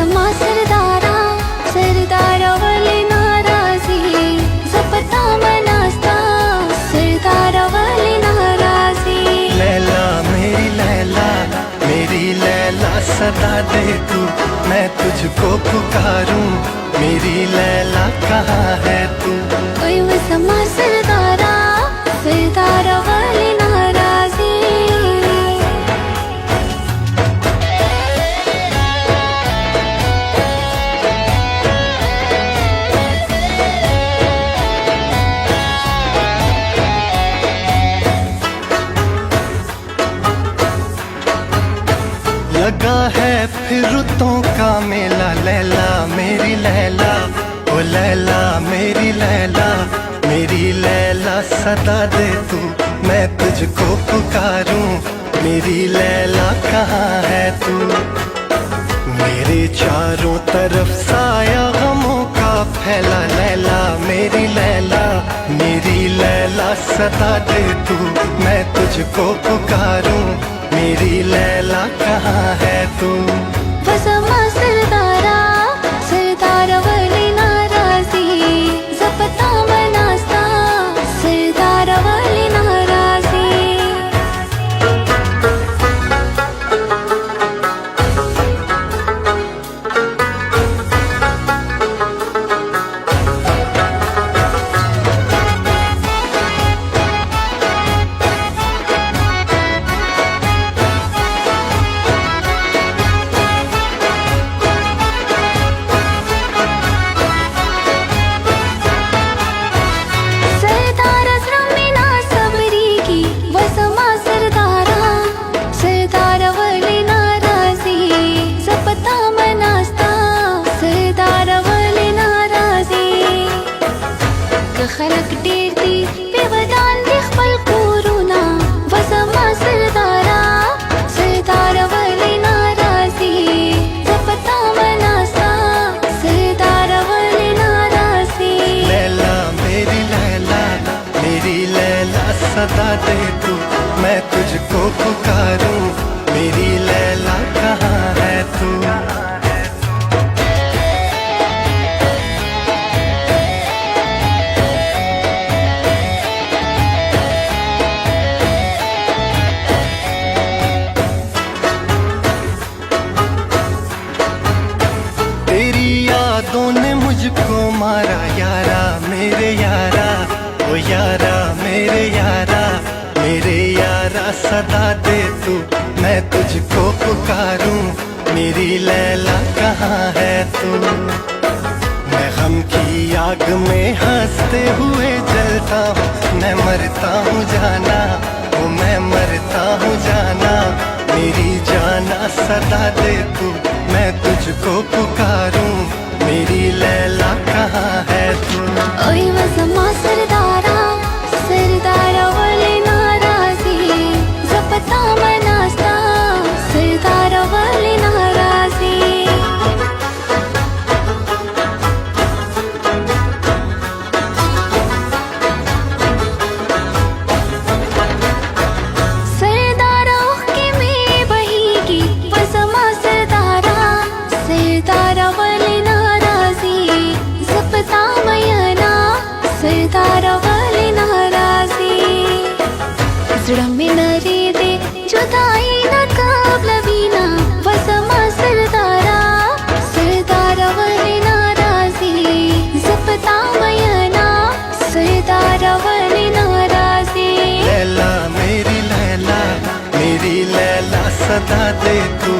वसमा सरदारा सरदारा वाले नाराजी जपता मनास्ता सरदारा वाले नाराजी। लैला मेरी लैला सदा दे तू, मैं तुझको पुकारूं मेरी लैला कहाँ है तू। ओए वसमा सरदारा सरदारा वाले नाराजी। लगा है फिर रुतों का मेला, लैला मेरी लैला ओ लैला मेरी लैला, मेरी लैला सदा दे तू, मैं तुझको पुकारूं मेरी लैला कहाँ है तू। मेरे चारों तरफ साया गमों का फैला, लैला मेरी लैला, मेरी लैला सदा दे तू, मैं तुझको पुकारूं मेरी लैला कहाँ है तू। वसमा सरदारा सरदारा वाले नाराजी जपता मनास्ता सरदारा वाले नाराजी। खलक डेर दी बेवदान दे खपल कोरोना वसमा सरदारा सरदारा वाले नाराजी जपता मनास्ता सरदारा वाले नाराजी। लैला मेरी लैला सदा दे तू, मैं तुझको पुकारूं मेरी लैला कहाँ है तू। यादों ने मुझको मारा यारा मेरे यारा ओ यारा मेरे यारा, मेरे यारा सदा दे तू, मैं तुझको पुकारूं मेरी लैला कहाँ है तू। मैं गम की आग में हंसते हुए जलता हूँ, मैं मरता हूँ जाना ओ मैं मरता हूँ जाना, मेरी जाना सदा दे तू, मैं तुझको पुकारूं मेरी लैला कहाँ है तू। ओए वसमा सरदारा सरदारा वाले नाराजी जपता मनास्ता सरदारा वाले नाराजी। सरदारा के में बहेगी वसमा सरदारा सरदारा वाले नाराजी जपता मयना सरदारा वाले नाराजी। जुड़ा में न रे दे जुदाई न काब लबीना वसमा सरदारा सरदारा वाले नाराजी जपता मयना सरदारा वाले नाराजी। लैला मेरी लैला सदा दे तू,